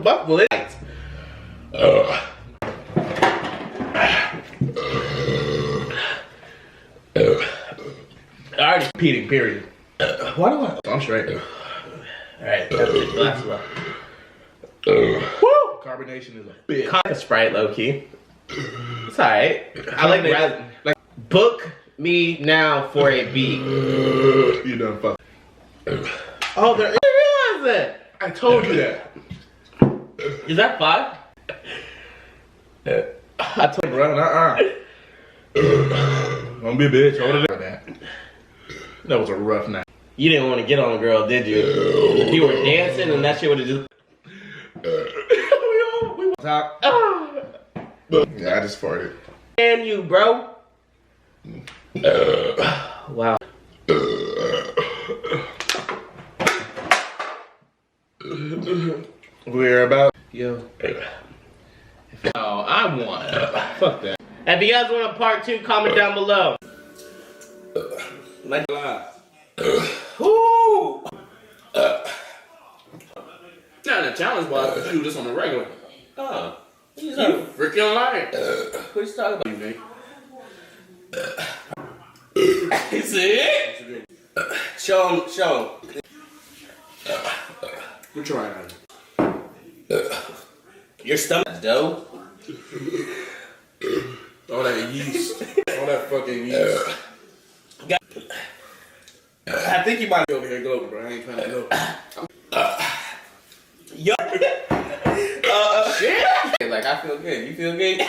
fuck with it. I already repeating, period. Why do I? I'm straight. Alright, that's the glass left. Woo! Carbonation is a bitch. Sprite, low key. It's alright. I like that. Like, book me now for a beat. You done fuck. Oh, there. I didn't realize that. I told you that. Is that 5? I told you, bro. Don't be a bitch. Hold it that. That was a rough night. You didn't want to get on a girl, did you? You were dancing and that shit would have just. We talk. Yeah, I just farted. And you, bro. Wow. We're about. Yo. Oh, I won. Fuck that. If you guys want a part 2, comment down below. Like live. Woo! Not a challenge, but I do this on the regular. Oh. You freaking lying. What you talking about? You Nate. See it? Show him. We're trying on. Your stomach dough. All that yeast. All that fucking yeast. I think you might Be over here gloating, bro. I ain't trying to go. Yo. Shit! Like, I feel good. You feel good?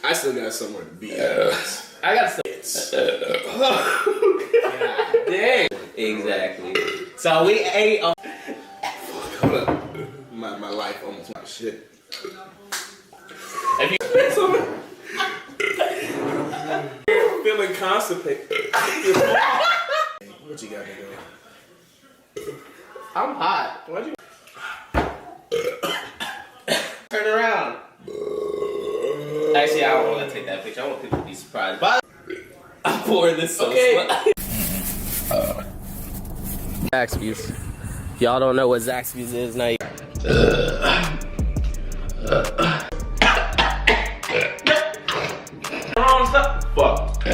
I still got somewhere to be. I got some. God dang. Exactly. So we ate. Hold up. My life almost my shit. If you Feeling constipated. What you got to go? I'm hot. Why'd you turn around? Actually, I don't want to take that picture. I want people to be surprised. But I'm pouring this so slow. Zaxby's. If y'all don't know what Zaxby's is, now you... Wrong stuff. Fuck.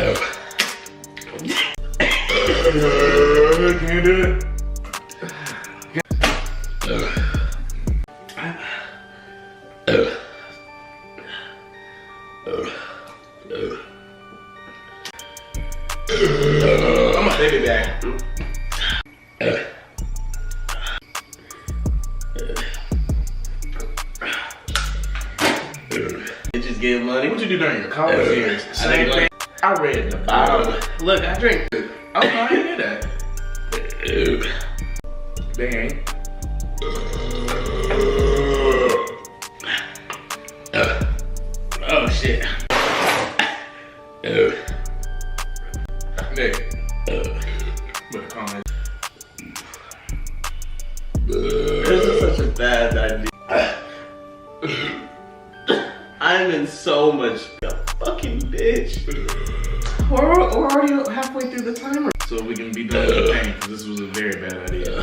Can't do it. I'm a baby back. Bitches get money. What you do during your college years? Same thing. I read the bottom. Look, I drink. Oh, I didn't hear that. They ain't. Oh shit. Nick. Better calm down. This is such a bad idea. I'm in so much fucking bitch. We're already halfway through the timer. So we can be done with the pain, because this was a very bad idea.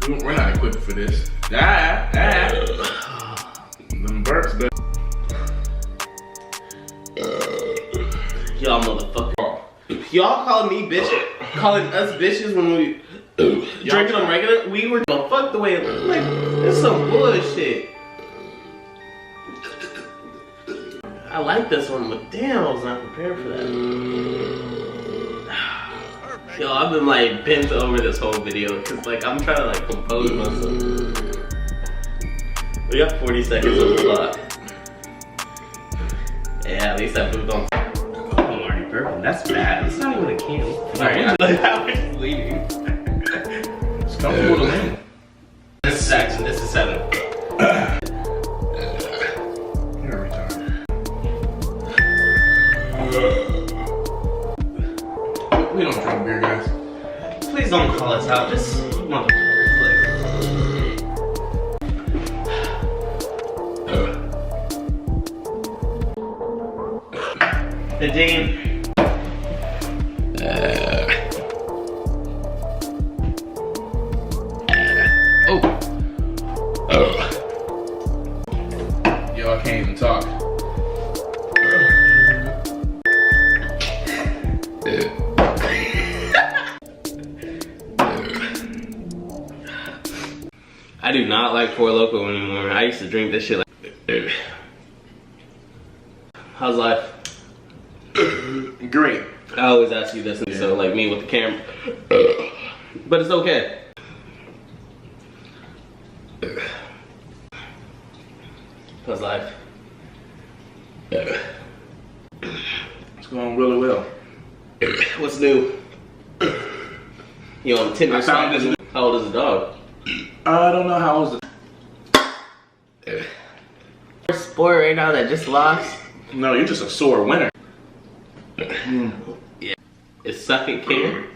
We're not equipped for this. Them burps, but Y'all motherfucker. Y'all calling me bitch, calling us bitches when we drinking them regular. We were gonna fuck the way it looked like. It's some bullshit. I like this one, but damn, I was not prepared for that. Yo, I've been like bent over this whole video because like I'm trying to like compose myself. We got 40 seconds on the clock. Yeah, at least I moved on. I'm already burping. That's bad. It's not even a can. Sorry, I'm like, how much is leaving? it's comfortable to lean. This is action. This is 7. You're a retard. We don't drink beer, guys. Please don't call us out. Just motherfuckers. Like. The Dean. I do not like Four Loko anymore. I used to drink this shit like. How's life? Great. I always ask you this, and so like me with the camera. But it's okay. How's life? It's going really well. What's new? You on Tinder? I found this. How old is the dog? I don't know how old is the Sport right now that just lost. No, you're just a sore winner. Yeah. It's second care.